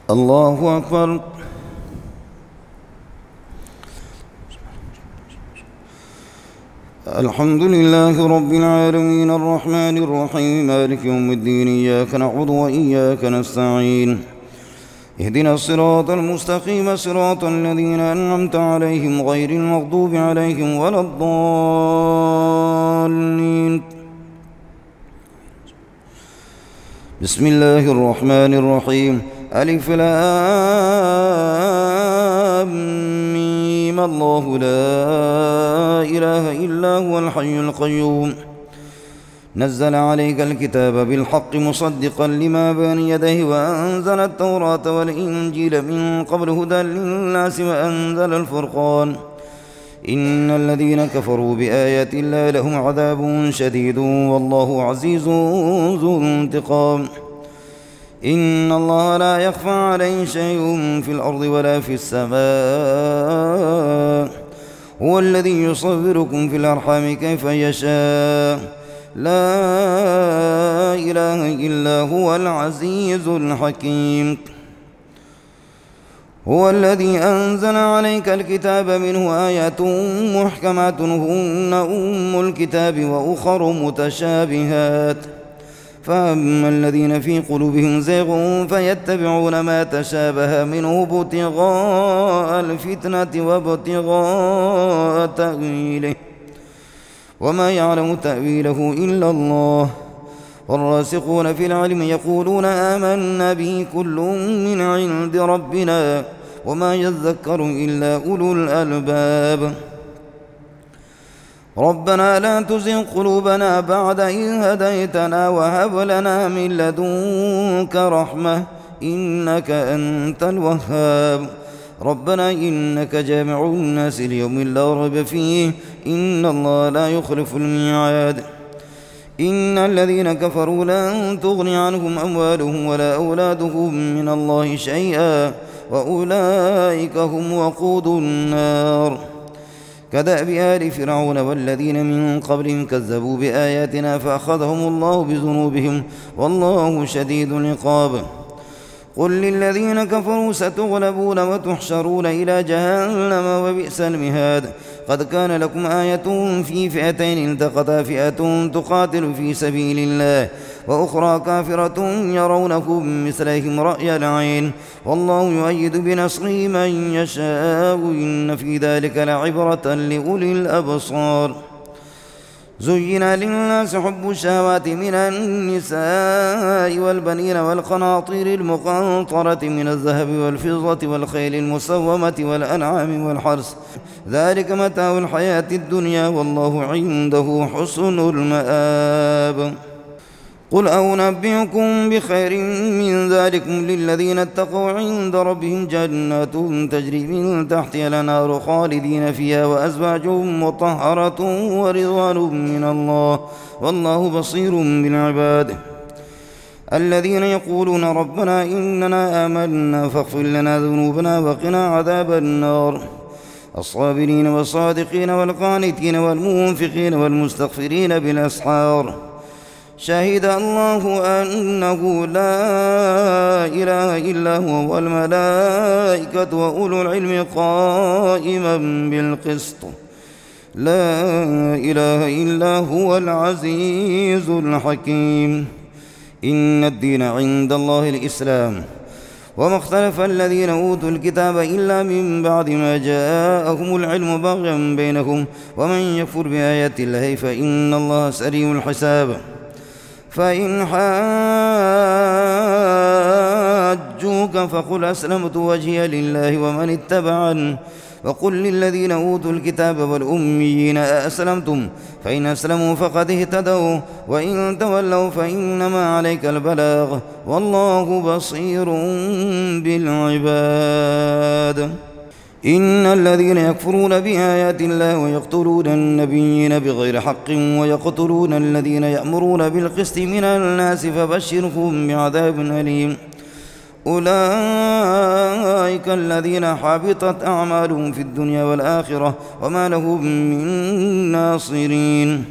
الله أكبر. الحمد لله رب العالمين الرحمن الرحيم مالك يوم الدين إياك نعبد وإياك نستعين اهدنا الصراط المستقيم صراط الذين أنعمت عليهم غير المغضوب عليهم ولا الضالين. بسم الله الرحمن الرحيم. ألف لام ميم. الله لا إله إلا هو الحي القيوم نزل عليك الكتاب بالحق مصدقا لما بين يديه وأنزل التوراة والإنجيل من قبل هدى للناس وأنزل الفرقان. إن الذين كفروا بآيات الله لهم عذاب شديد والله عزيز ذو انتقام. إن الله لا يخفى عليه شيء في الأرض ولا في السماء. هو الذي يصوركم في الأرحام كيف يشاء. لا إله إلا هو العزيز الحكيم. هو الذي أنزل عليك الكتاب منه آيات محكمات هن أم الكتاب وأخر متشابهات فأما الذين في قلوبهم زيغ فيتبعون ما تشابه منه ابتغاء الفتنة وابتغاء تأويله وما يعلم تأويله إلا الله. والراسخون في العلم يقولون آمنا به كل من عند ربنا وما يذكر إلا أولو الألباب. ربنا لا تزغ قلوبنا بعد إذ هديتنا وهب لنا من لدنك رحمة إنك أنت الوهاب. ربنا إنك جامع الناس ليوم لا ريب فيه إن الله لا يخلف الميعاد. إن الذين كفروا لن تغني عنهم أموالهم ولا أولادهم من الله شيئا وأولئك هم وقود النار. كدأب آل فرعون والذين من قبلهم كذبوا بآياتنا فأخذهم الله بذنوبهم والله شديد العقاب. قل للذين كفروا ستغلبون وتحشرون إلى جهنم وبئس المهاد. قد كان لكم آية في فئتين التقتا فئة تقاتل في سبيل الله وأخرى كافرة يرونكم مثلهم رأي العين والله يؤيد بنصره من يشاء إن في ذلك لعبرة لأولي الأبصار. زين للناس حب الشهوات من النساء والبنين والقناطير المقنطرة من الذهب والفضة والخيل المسومة والأنعام والحرث ذلك متاع الحياة الدنيا والله عنده حسن المآب. قل أنبئكم بخير من ذلكم للذين اتقوا عند ربهم جنات تجري من تحتها الأنهار خالدين فيها وأزواج مطهرة ورضوان من الله والله بصير بالعباد. الذين يقولون ربنا إننا آمنا فاغفر لنا ذنوبنا وقنا عذاب النار. الصابرين والصادقين والقانتين والمنفقين والمستغفرين بالأسحار. شهد الله أنه لا إله إلا هو والملائكة وأولو العلم قائما بالقسط. لا إله إلا هو العزيز الحكيم. إن الدين عند الله الإسلام وما اختلف الذين أوتوا الكتاب إلا من بعد ما جاءهم العلم بغيا بينهم ومن يكفر بآيات الله فإن الله سريع الحساب. فإن حاجوك فقل أسلمت وجهي لله ومن اتبعني وقل للذين أوتوا الكتاب والأميين أأسلمتم فإن أسلموا فقد اهتدوا وإن تولوا فإنما عليك البلاغ والله بصير بالعباد. إن الذين يكفرون بآيات الله ويقتلون النبيين بغير حق ويقتلون الذين يأمرون بالقسط من الناس فبشرهم بعذاب أليم. أولئك الذين حبطت أعمالهم في الدنيا والآخرة وما لهم من ناصرين.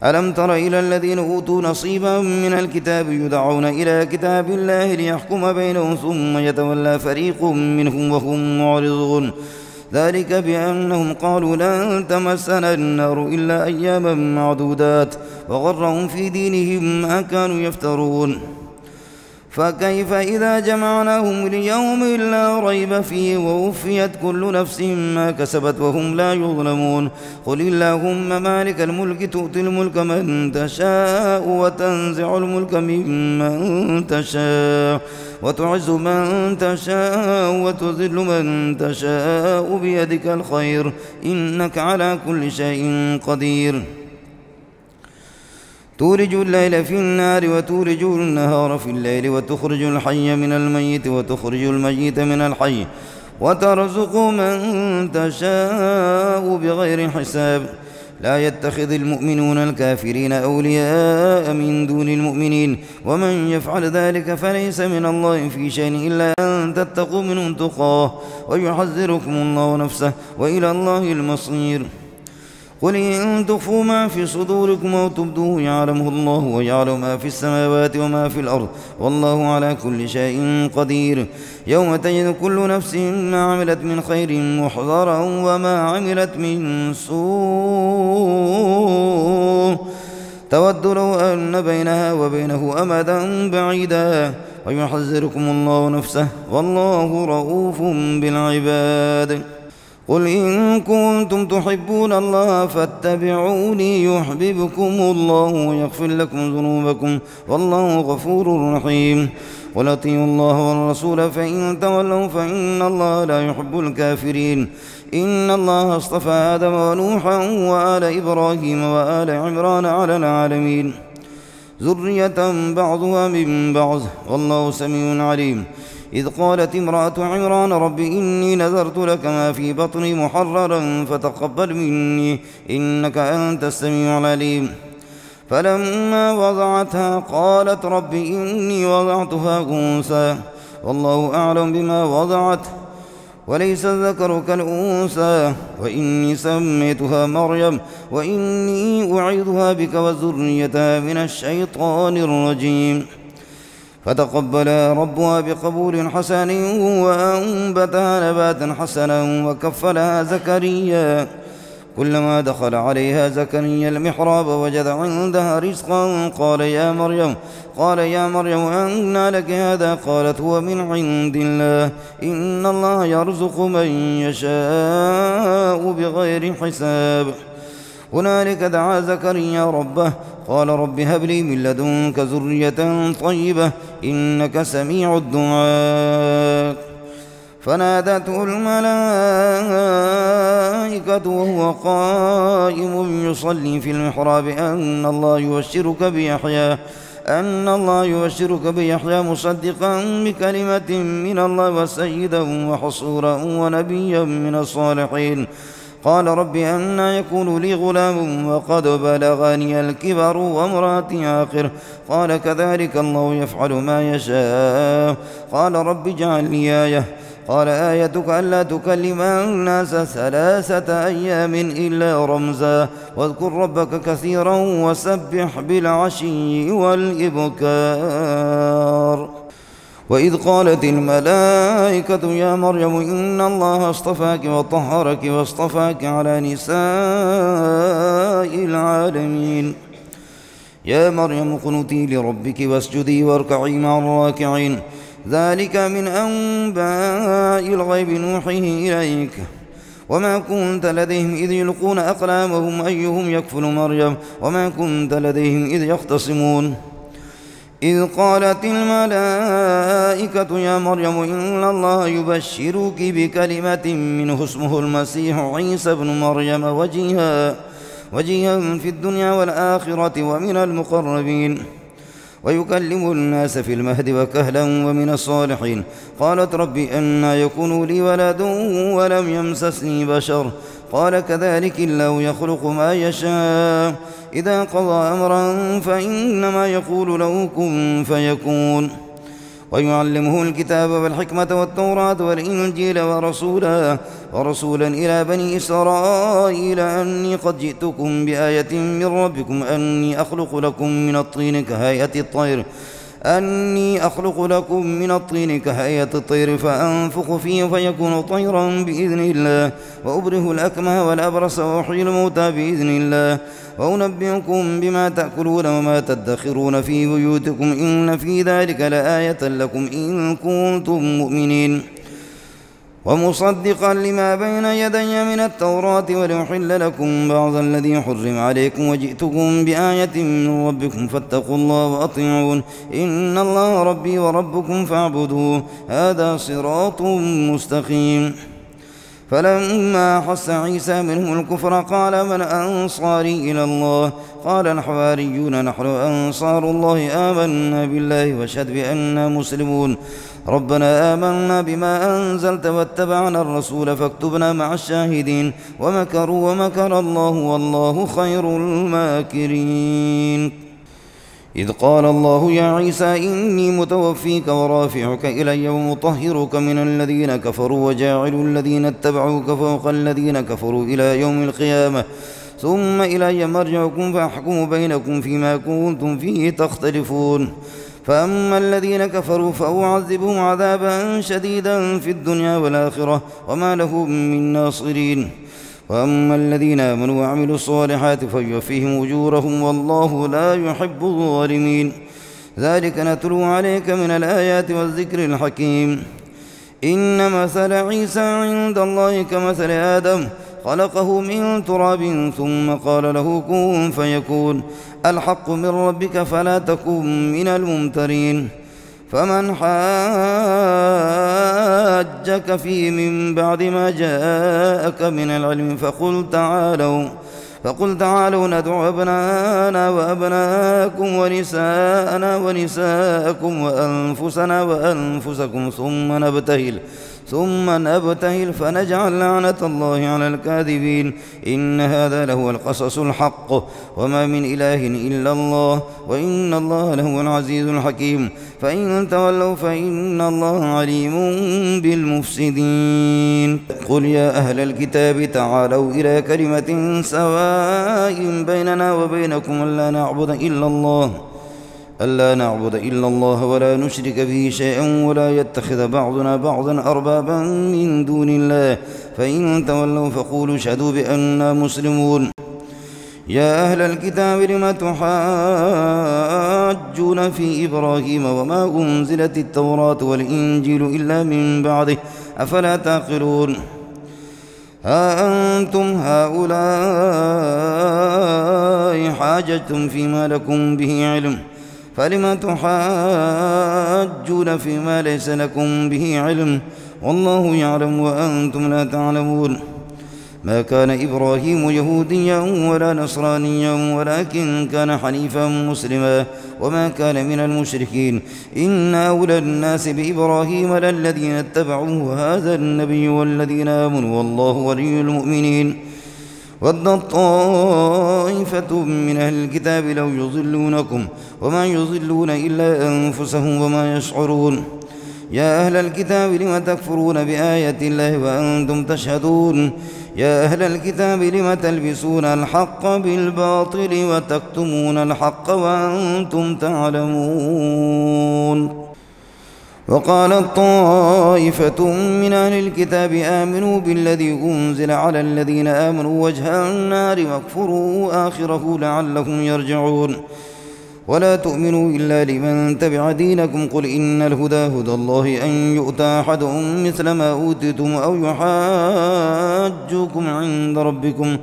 ألم تر إلى الذين أوتوا نصيبا من الكتاب يدعون إلى كتاب الله ليحكم بينهم ثم يتولى فريق منهم وهم معرضون ذلك بأنهم قالوا لن تمسنا النار إلا أياما معدودات وغرهم في دينهم ما كانوا يفترون فكيف إذا جمعناهم ليوم لا ريب فيه ووفيت كل نفس ما كسبت وهم لا يظلمون قل اللهم مالك الملك تؤتي الملك من تشاء وتنزع الملك ممن تشاء وتعز من تشاء وتذل من تشاء بيدك الخير إنك على كل شيء قدير تولج الليل في النار وتولج النهار في الليل وتخرج الحي من الميت وتخرج الميت من الحي وترزق من تشاء بغير حساب لا يتخذ المؤمنون الكافرين أولياء من دون المؤمنين ومن يفعل ذلك فليس من الله في شيء إلا أن تتقوا منهم تقاه ويحذركم الله نفسه وإلى الله المصير قل إن تخفوا ما في صدوركم أو تبدوه يعلمه الله ويعلم ما في السماوات وما في الأرض والله على كل شيء قدير يوم تجد كل نفس ما عملت من خير محضرا وما عملت من سوء تود لو أن بينها وبينه أمدا بعيدا ويحذركم الله نفسه والله رؤوف بالعباد قل إن كنتم تحبون الله فاتبعوني يحببكم الله ويغفر لكم ذنوبكم والله غفور رحيم قل أطيعوا الله والرسول فإن تولوا فإن الله لا يحب الكافرين إن الله اصطفى آدم ونوحا وآل إبراهيم وآل عمران على العالمين ذرية بعضها من بعض والله سميع عليم إذ قالت امرأة عمران رب إني نذرت لك ما في بطني محررا فتقبل مني إنك أنت السميع العليم فلما وضعتها قالت رب إني وضعتها أنثى والله أعلم بما وضعت وليس الذكر كالأنثى وإني سميتها مريم وإني أعيذها بك وذريتها من الشيطان الرجيم فتقبلها ربها بقبول حسن وأنبتها نباتا حسنا وكفلها زكريا كلما دخل عليها زكريا المحراب وجد عندها رزقا قال يا مريم أنى لك هذا قالت هو من عند الله إن الله يرزق من يشاء بغير حساب هنالك دعا زكريا ربه قال رب هب لي من لدنك ذرية طيبة إنك سميع الدعاء فنادته الملائكة وهو قائم يصلي في المحراب أن الله يبشرك بيحيى مصدقا بكلمة من الله وسيدا وحصورا ونبيا من الصالحين قال رب أنى يكون لي غلام وقد بلغني الكبر وامرأتي عاقر قال كذلك الله يفعل ما يشاء قال رب اجعل لي آية قال آيتك ألا تكلم الناس 3 أيام إلا رمزا واذكر ربك كثيرا وسبح بالعشي والإبكار وإذ قالت الملائكة يا مريم إن الله اصطفاك وطهرك واصطفاك على نساء العالمين يا مريم اقنتي لربك واسجدي واركعي مع الراكعين ذلك من أنباء الغيب نوحيه إليك وما كنت لديهم إذ يلقون أقلامهم أيهم يكفل مريم وما كنت لديهم إذ يختصمون إذ قالت الملائكة يا مريم إن الله يبشرك بكلمة منه اسمه المسيح عيسى بن مريم وجيها في الدنيا والآخرة ومن المقربين ويكلم الناس في المهد وكهلا ومن الصالحين قالت رب أنى يكون لي ولد ولم يمسسني بشر قال كذلك الله يخلق ما يشاء إذا قضى أمرا فإنما يقول له كن فيكون ويعلمه الكتاب والحكمة والتوراة والإنجيل ورسولا إلى بني إسرائيل أني قد جئتكم بآية من ربكم أني أخلق لكم من الطين كهيئة الطير فأنفخ فيه فيكون طيرا بإذن الله وأبره الأكمه والأبرص وأحيي الموتى بإذن الله وأنبئكم بما تأكلون وما تدخرون في بيوتكم إن في ذلك لآية لكم إن كنتم مؤمنين ومصدقا لما بين يدي من التوراة ولأحل لكم بعض الذي حرم عليكم وجئتكم بآية من ربكم فاتقوا الله وأطيعون إن الله ربي وربكم فاعبدوه هذا صراط مستقيم. فلما أحس عيسى منهم الكفر قال من أنصاري إلى الله قال الحواريون نحن أنصار الله آمنا بالله واشهد بأننا مسلمون ربنا آمنا بما أنزلت واتبعنا الرسول فاكتبنا مع الشاهدين ومكروا ومكر الله والله خير الماكرين. إذ قال الله يا عيسى إني متوفيك ورافعك إلي ومطهرك من الذين كفروا وجاعل الذين اتبعوك فوق الذين كفروا إلى يوم القيامة ثم إلي مرجعكم فأحكم بينكم فيما كنتم فيه تختلفون. فأما الذين كفروا فأعذبهم عذابا شديدا في الدنيا والآخرة وما لهم من ناصرين وأما الذين آمنوا وعملوا الصالحات فيوفيهم أجورهم والله لا يحب الظالمين. ذلك نتلو عليك من الآيات والذكر الحكيم. إن مثل عيسى عند الله كمثل آدم خلقه من تراب ثم قال له كن فيكون الحق من ربك فلا تكن من الممترين. فمن حاجك فيه من بعد ما جاءك من العلم فقل تعالوا ندعو أبناءنا وأبناءكم ونساءنا ونساءكم وأنفسنا وأنفسكم ثم نبتهل فنجعل لعنة الله على الكاذبين. إن هذا لهو القصص الحق وما من إله إلا الله وإن الله لهو العزيز الحكيم. فإن تولوا فإن الله عليم بالمفسدين. قل يا أهل الكتاب تعالوا إلى كلمة سواء بيننا وبينكم ألا نعبد إلا الله ولا نشرك به شيئا ولا يتخذ بعضنا بعضا أربابا من دون الله فإن تولوا فقولوا اشهدوا بأننا مسلمون. يا أهل الكتاب لم تحاجون في إبراهيم وما أنزلت التوراة والإنجيل إلا من بعده أفلا تعقلون. ها أنتم هؤلاء حاججتم فيما لكم به علم فلم تحاجون فيما ليس لكم به علم والله يعلم وأنتم لا تعلمون. ما كان إبراهيم يهوديا ولا نصرانيا ولكن كان حنيفا مسلما وما كان من المشركين. إن أولى الناس بإبراهيم للذين اتبعوه هذا النبي والذين آمنوا والله ولي المؤمنين. ودت طائفة من أهل الكتاب لو يضلونكم وما يضلون إلا أنفسهم وما يشعرون. يا أهل الكتاب لم تكفرون بآية الله وأنتم تشهدون. يا أهل الكتاب لم تلبسون الحق بالباطل وتكتمون الحق وأنتم تعلمون. وقالت طائفة من أهل الكتاب آمنوا بالذي أنزل على الذين آمنوا وجه النار واكفروا آخره لعلهم يرجعون. ولا تؤمنوا إلا لمن تبع دينكم قل إن الهدى هدى الله أن يؤتى أحد مثل ما أوتيتم أو يحاجوكم عند ربكم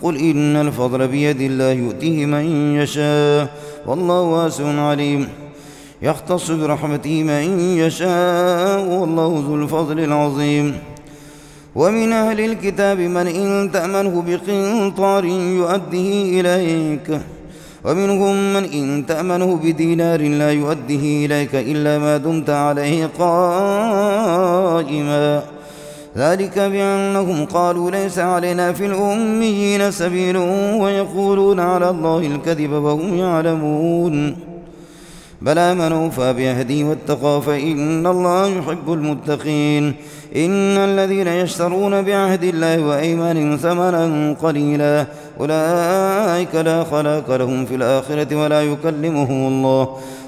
قل إن الفضل بيد الله يؤتيه من يشاء والله واسع عليم. يختص برحمته من يشاء والله ذو الفضل العظيم. ومن أهل الكتاب من إن تأمنه بقنطار يؤديه إليك ومنهم من إن تأمنه بدينار لا يؤديه إليك إلا ما دمت عليه قائما ذلك بأنهم قالوا ليس علينا في الأميين سبيل ويقولون على الله الكذب وهم يعلمون. بل آمنوا فبيهدي واتقوا فإن الله يحب المتقين. إن الذين يشترون بعهد الله وأيمانهم ثمنا قليلا أولئك لا خلاق لهم في الآخرة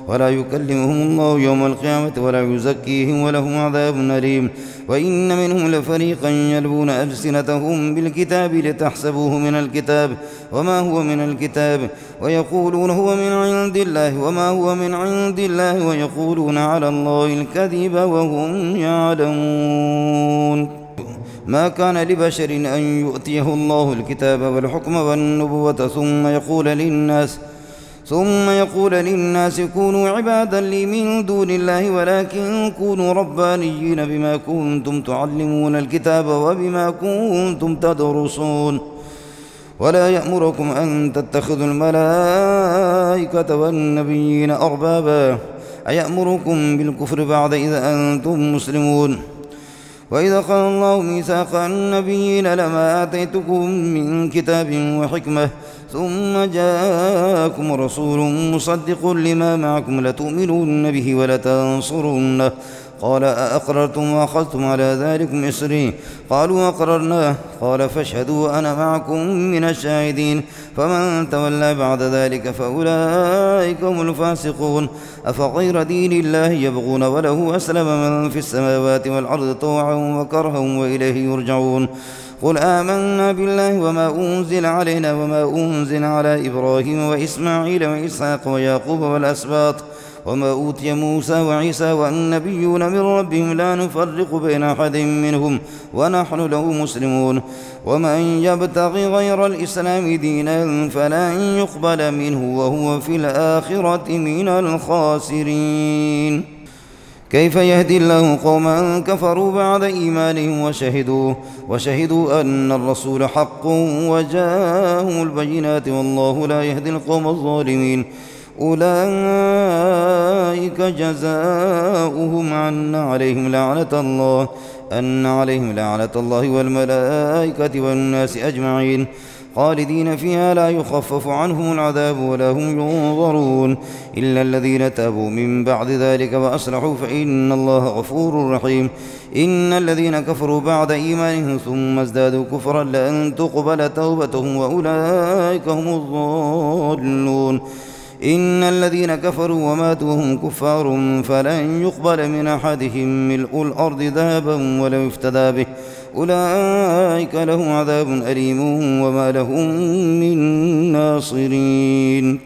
ولا يكلمهم الله يوم القيامة ولا يزكيهم ولهم عذاب أليم. وإن منهم لفريقا يلوون ألسنتهم بالكتاب لتحسبوه من الكتاب وما هو من الكتاب ويقولون هو من عند الله وما هو من عند الله ويقولون على الله الكذب وهم يعلمون. ما كان لبشر أن يؤتيه الله الكتاب والحكم والنبوة ثم يقول للناس كونوا عبادا لي من دون الله ولكن كونوا ربانيين بما كنتم تعلمون الكتاب وبما كنتم تدرسون. ولا يأمركم أن تتخذوا الملائكة والنبيين أربابا أيأمركم بالكفر بعد إذا أنتم مسلمون. وإذا قال الله ميثاق النبيين لما آتيتكم من كتاب وحكمة ثم جاءكم رسول مصدق لما معكم لتؤمنون به ولتنصرونه قال أأقررتم وأخذتم على ذلكم إصري قالوا أقررناه قال فاشهدوا أنا معكم من الشاهدين. فمن تولى بعد ذلك فأولئك هم الفاسقون. أفغير دين الله يبغون وله أسلم من في السماوات والأرض طوعا وكرها وإليه يرجعون. قل آمنا بالله وما أنزل علينا وما أنزل على إبراهيم وإسماعيل وإسحاق ويعقوب والأسباط وما أوتي موسى وعيسى والنبيون من ربهم لا نفرق بين أحد منهم ونحن له مسلمون. ومن يبتغي غير الإسلام دينا فلن يقبل منه وهو في الآخرة من الخاسرين. كيف يهدي الله قوما كفروا بعد إيمانهم وشهدوا أن الرسول حق وجاءهم البينات والله لا يهدي القوم الظالمين. أولئك جزاؤهم أن عليهم لعنة الله والملائكة والناس أجمعين خالدين فيها لا يخفف عنهم العذاب ولا هم ينظرون إلا الذين تابوا من بعد ذلك وأصلحوا فإن الله غفور رحيم. إن الذين كفروا بعد إيمانهم ثم ازدادوا كفرا لن تقبل توبتهم وأولئك هم الضالون. إن الذين كفروا وماتوا وهم كفار فلن يقبل من أحدهم ملء الأرض ذهبا ولو افتدى به أولئك لهم عذاب أليم وما لهم من ناصرين.